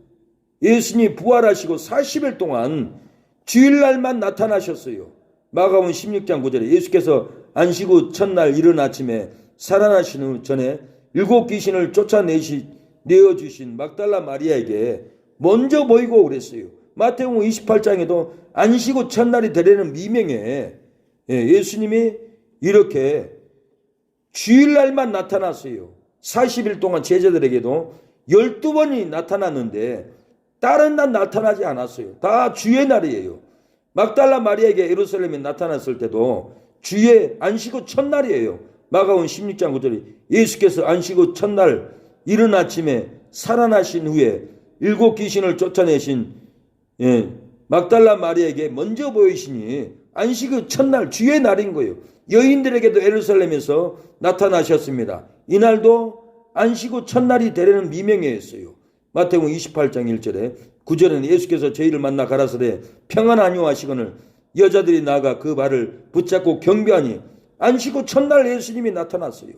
Speaker 1: 예수님이 부활하시고 40일 동안 주일날만 나타나셨어요. 마가복음 16장 9절에 예수께서 안식 후 첫날 이른 아침에 살아나신 후 전에 7 귀신을 쫓아내어주신 막달라 마리아에게 먼저 보이고 그랬어요. 마태복음 28장에도 안식 후 첫날이 되려는 미명에 예수님이 이렇게 주일날만 나타났어요. 40일 동안 제자들에게도 12번이 나타났는데 다른 날 나타나지 않았어요. 다 주의 날이에요. 막달라 마리아에게 예루살렘에 나타났을 때도 주의 안식 후 첫날이에요. 마가복음 16장 9절에 예수께서 안식 후 첫날 이른 아침에 살아나신 후에 7 귀신을 쫓아내신 막달라 마리아에게 먼저 보이시니 안식 후 첫날 주의 날인 거예요. 여인들에게도 예루살렘에서 나타나셨습니다. 이날도 안식 후 첫날이 되려는 미명이었어요. 마태복음 28장 1절에 9절에는 예수께서 저희를 만나 가라사대 평안하뇨 하시거늘 여자들이 나아가 그 발을 붙잡고 경배하니 안식 후 첫날 예수님이 나타났어요.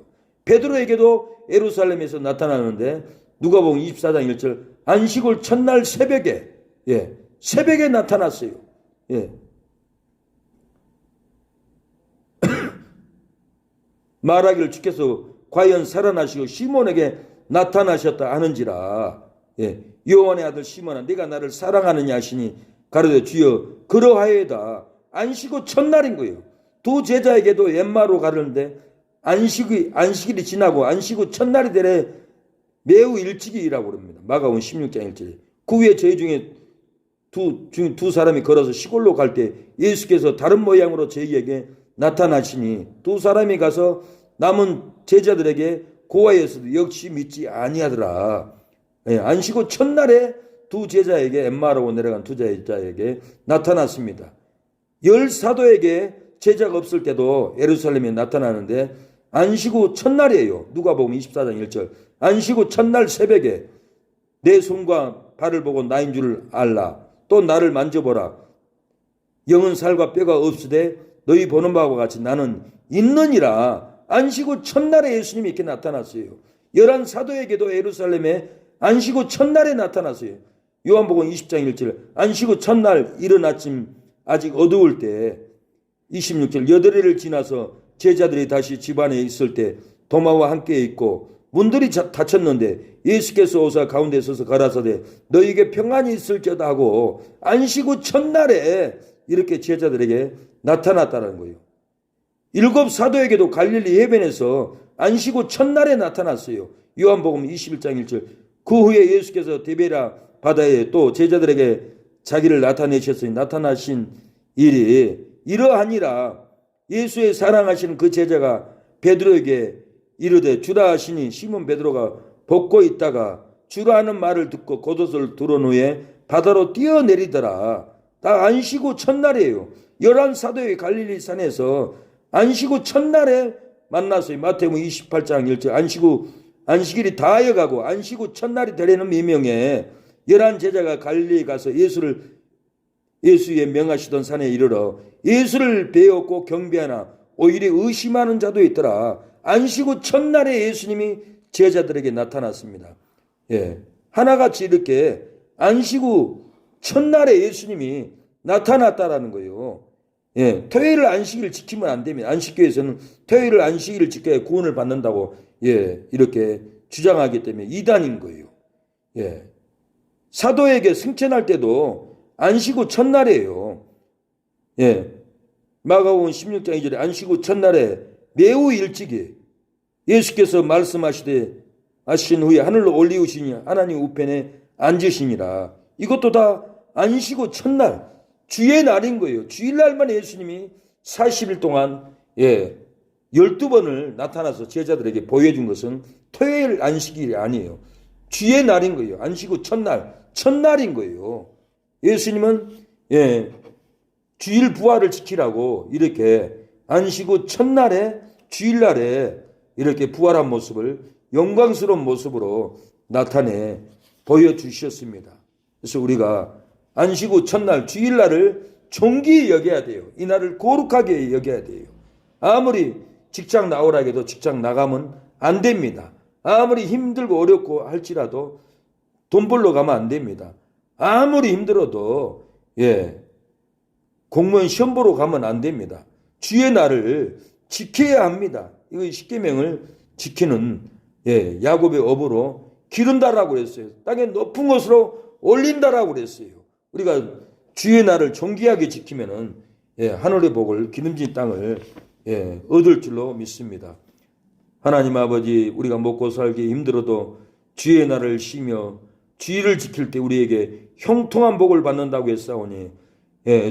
Speaker 1: 베드로에게도 예루살렘에서 나타나는데 누가복음 24장 1절 안식 후 첫날 새벽에 새벽에 나타났어요. 말하기를 주께서 과연 살아나시고 시몬에게 나타나셨다 하는지라. 요한의 아들 시몬아 네가 나를 사랑하느냐 하시니 가로되 주여 그러하여다. 안식 후 첫날인 거예요. 두 제자에게도 엠마로 가르는데 안식일이 지나고 안식 후 첫날이 되래 매우 일찍이라고 그럽니다. 마가복음 16장 1절에 그 후에 저희 중에 두 사람이 걸어서 시골로 갈 때 예수께서 다른 모양으로 저희에게 나타나시니 두 사람이 가서 남은 제자들에게 고아에서도 역시 믿지 아니하더라. 안식 후 첫날에 두 제자에게 엠마라고 내려간 두 제자에게 나타났습니다. 10사도에게 제자가 없을 때도 예루살렘에 나타나는데 안식 후 첫날이에요. 누가복음 24장 1절 안식 후 첫날 새벽에 내 손과 발을 보고 나인 줄 알라. 또 나를 만져보라. 영은 살과 뼈가 없으되 너희 보는 바와 같이 나는 있느니라. 안식 후 첫날에 예수님이 이렇게 나타났어요. 11사도에게도 예루살렘에 안식 후 첫날에 나타났어요. 요한복음 20장 1절 안식 후 첫날 이른 아침 아직 어두울 때 26절 8일을 지나서 제자들이 다시 집안에 있을 때 도마와 함께 있고 문들이 닫혔는데 예수께서 오사 가운데 서서 가라사대 너희에게 평안이 있을지어다 하고 안식 후 첫날에 이렇게 제자들에게 나타났다는 거예요. 7사도에게도 갈릴리 해변에서 안식 후 첫날에 나타났어요. 요한복음 21장 1절 그 후에 예수께서 디베랴 바다에 또 제자들에게 자기를 나타내셨으니 나타나신 일이 이러하니라. 예수의 사랑하시는 그 제자가 베드로에게 이르되 주라 하시니 시몬 베드로가 벗고 있다가 주라 하는 말을 듣고 겉옷을 두른 후에 바다로 뛰어내리더라. 다 안식 후 첫날이에요. 11사도의 갈릴리 산에서 안식 후 첫날에 만났어요. 마태복음 28장 1절 안식일이 다하여가고 안식 후 첫날이 되려는 미명에 11제자가 갈릴리에 가서 예수의 명하시던 산에 이르러 예수를 배웠고 경배하나 오히려 의심하는 자도 있더라. 안식 후 첫날에 예수님이 제자들에게 나타났습니다. 하나같이 이렇게 안식 후 첫날에 예수님이 나타났다라는 거예요. 토요일을 안식일을 지키면 안 됩니다. 안식교에서는 토요일을 안식일을 지켜야 구원을 받는다고 이렇게 주장하기 때문에 이단인 거예요. 사도에게 승천할 때도 안식 후 첫날이에요. 마가복음 16장 2절에 안식 후 첫날에 매우 일찍이 예수께서 말씀하시되 하신 후에 하늘로 올리우시니 하나님 우편에 앉으시니라. 이것도 다 안식 후 첫날 주의 날인 거예요. 주일날만 예수님이 40일 동안 12번을 나타나서 제자들에게 보여준 것은 토요일 안식일이 아니에요. 주의 날인 거예요. 안식 후 첫날인 거예요. 예수님은 주일 부활을 지키라고 이렇게 안식 후 첫날에 주일날에 이렇게 부활한 모습을 영광스러운 모습으로 나타내 보여주셨습니다. 그래서 우리가 안식 후 첫날 주일날을 존귀히 여겨야 돼요. 이 날을 거룩하게 여겨야 돼요. 아무리 직장 나오라 해도 직장 나가면 안 됩니다. 아무리 힘들고 어렵고 할지라도 돈 벌러 가면 안 됩니다. 아무리 힘들어도 공무원 시험 보러 가면 안 됩니다. 주의 날을 지켜야 합니다. 이거 십계명을 지키는 야곱의 업으로 기른다라고 그랬어요. 땅에 높은 곳으로 올린다라고 그랬어요. 우리가 주의 날을 존귀하게 지키면은 하늘의 복을 기름진 땅을 얻을 줄로 믿습니다. 하나님 아버지, 우리가 먹고 살기 힘들어도 주의 날을 쉬며 주의를 지킬 때 우리에게 형통한 복을 받는다고 했사오니,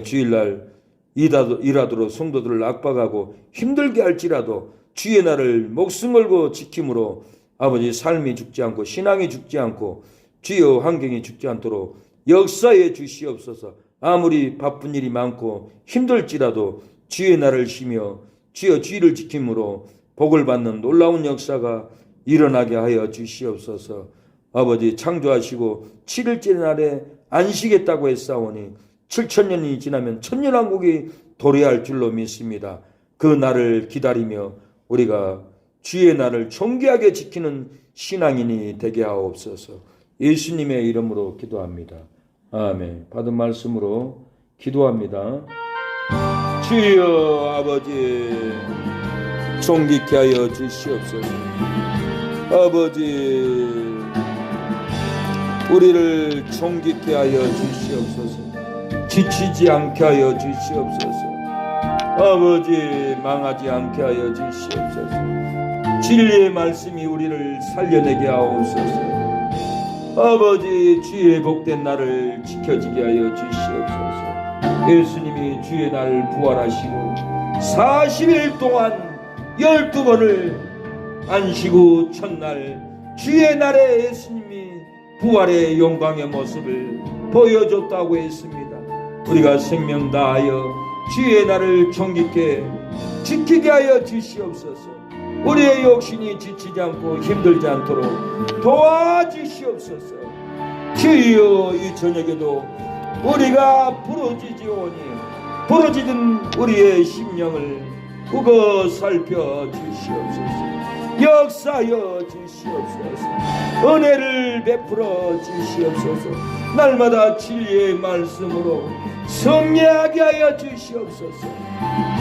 Speaker 1: 주일날 일하도록 성도들을 압박하고 힘들게 할지라도 주의 날을 목숨 걸고 지킴으로 아버지 삶이 죽지 않고 신앙이 죽지 않고 주여 환경이 죽지 않도록 역사해 주시옵소서. 아무리 바쁜 일이 많고 힘들지라도 주의 날을 쉬며 주여 주의를 지킴으로 복을 받는 놀라운 역사가 일어나게 하여 주시옵소서. 아버지, 창조하시고 7일째 날에 안식했다고 했사오니 7,000년이 지나면 천년왕국이 도래할 줄로 믿습니다. 그 날을 기다리며 우리가 주의 날을 존귀하게 지키는 신앙인이 되게 하옵소서. 예수님의 이름으로 기도합니다. 아멘. 받은 말씀으로 기도합니다. 주여 아버지, 존귀케 하여 주시옵소서. 아버지, 우리를 존귀케 하여 주시옵소서. 지치지 않게 하여 주시옵소서. 아버지, 망하지 않게 하여 주시옵소서. 진리의 말씀이 우리를 살려내게 하옵소서. 아버지, 주의 복된 날을 지켜지게 하여 주시옵소서. 예수님이 주의 날 부활하시고 40일 동안 12번을 안식 후 첫날 주의 날에 예수님이 부활의 영광의 모습을 보여줬다고 했습니다. 우리가 생명 다하여 주의 날을 존귀케 지키게 하여 주시옵소서. 우리의 욕심이 지치지 않고 힘들지 않도록 도와주시옵소서. 주여, 이 저녁에도 우리가 부러지지오니 부러지던 우리의 심령을 우거 살펴 주시옵소서. 역사하여 주시옵소서. 은혜를 베풀어 주시옵소서. 날마다 진리의 말씀으로 성례하게 하여 주시옵소서.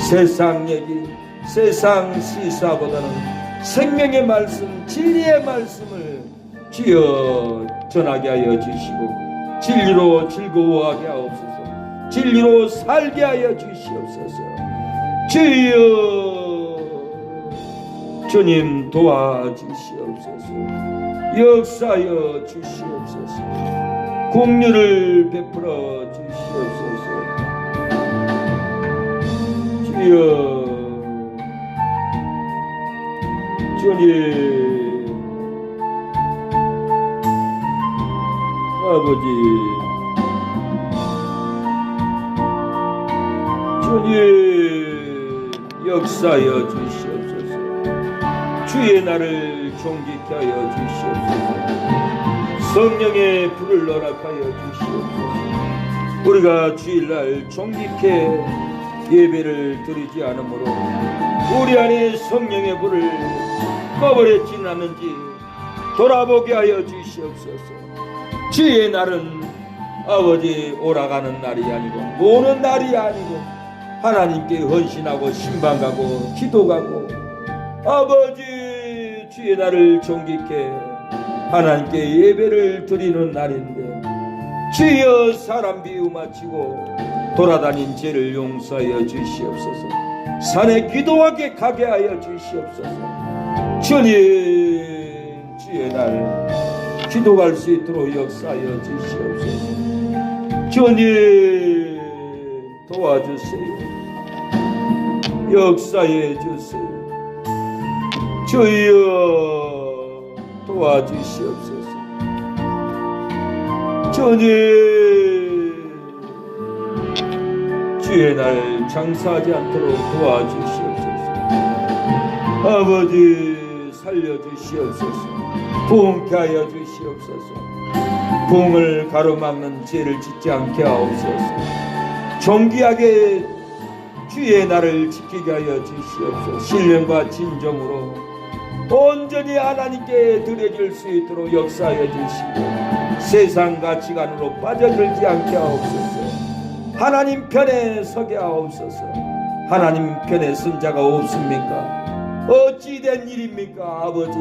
Speaker 1: 세상 얘기, 세상 시사보다는 생명의 말씀, 진리의 말씀을 주여 전하게 하여 주시고 진리로 즐거워하게 하옵소서. 진리로 살게 하여 주시옵소서. 주여, 주님 도와주시옵소서. 역사하여 주시옵소서. 공유를 베풀어 주시옵소서. 주여, 주님 아버지, 주님 역사하여 주시옵소서. 주의 날을 존귀케 하여 주시옵소서. 성령의 불을 허락하여 주시옵소서. 우리가 주일날 존귀케 예배를 드리지 않으므로 우리 안에 성령의 불을 꺼버렸지는 않는지 돌아보게 하여 주시옵소서. 주의 날은 아버지 오라가는 날이 아니고 모는 날이 아니고 하나님께 헌신하고 신방가고 기도가고 아버지 주의 날을 존귀케 하나님께 예배를 드리는 날인데 주여, 사람 비움마치고 돌아다닌 죄를 용서하여 주시옵소서. 산에 기도하게 가게 하여 주시옵소서. 주님, 주의 날 기도할 수 있도록 역사하여 주시옵소서. 주님 도와주세요. 역사해 주세요. 주여 도와주시옵소서. 주님, 주의 날 장사하지 않도록 도와주시옵소서. 아버지 살려주시옵소서. 부흥케 하여 주시옵소서. 부흥을 가로막는 죄를 짓지 않게 하옵소서. 존귀하게 주의 날을 지키게 하여 주시옵소서. 신령과 진정으로 온전히 하나님께 드려질 수 있도록 역사하여 주시고 세상 가치관으로 빠져들지 않게 하옵소서. 하나님 편에 서게 하옵소서. 하나님 편에 선 자가 없습니까? 어찌 된 일입니까? 아버지,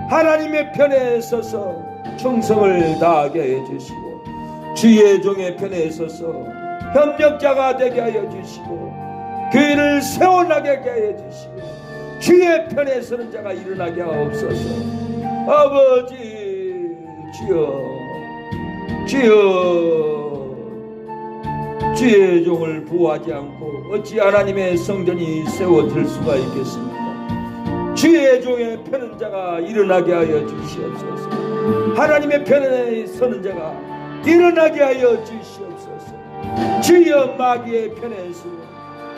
Speaker 1: 하나님의 편에 서서 충성을 다하게 해주시고 주의 종의 편에 서서 협력자가 되게 하여 주시고 교회를 세워나가게 하여 주시고 주의 편에 서는 자가 일어나게 하옵소서. 아버지 주여 주의 종을 보호하지 않고 어찌 하나님의 성전이 세워질 수가 있겠습니까? 주의 종에 편은 자가 일어나게 하여 주시옵소서. 하나님의 편에 서는 자가 일어나게 하여 주시옵소서. 주여 마귀의 편에 서고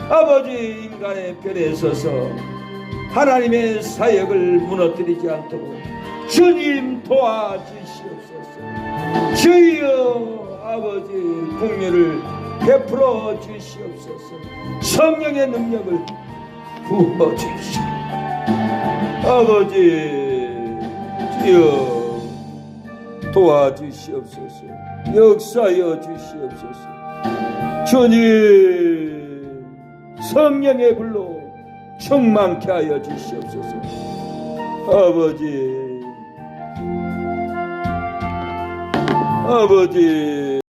Speaker 1: 아버지 인간의 편에 서서 하나님의 사역을 무너뜨리지 않도록 주님 도와주시옵소서. 주여 아버지 공유를 베풀어 주시옵소서. 성령의 능력을 부어 주시옵소서. 아버지 주여 도와주시옵소서. 역사하여 주시옵소서. 주님 성령의 불로 충만케 하여 주시옵소서. 아버지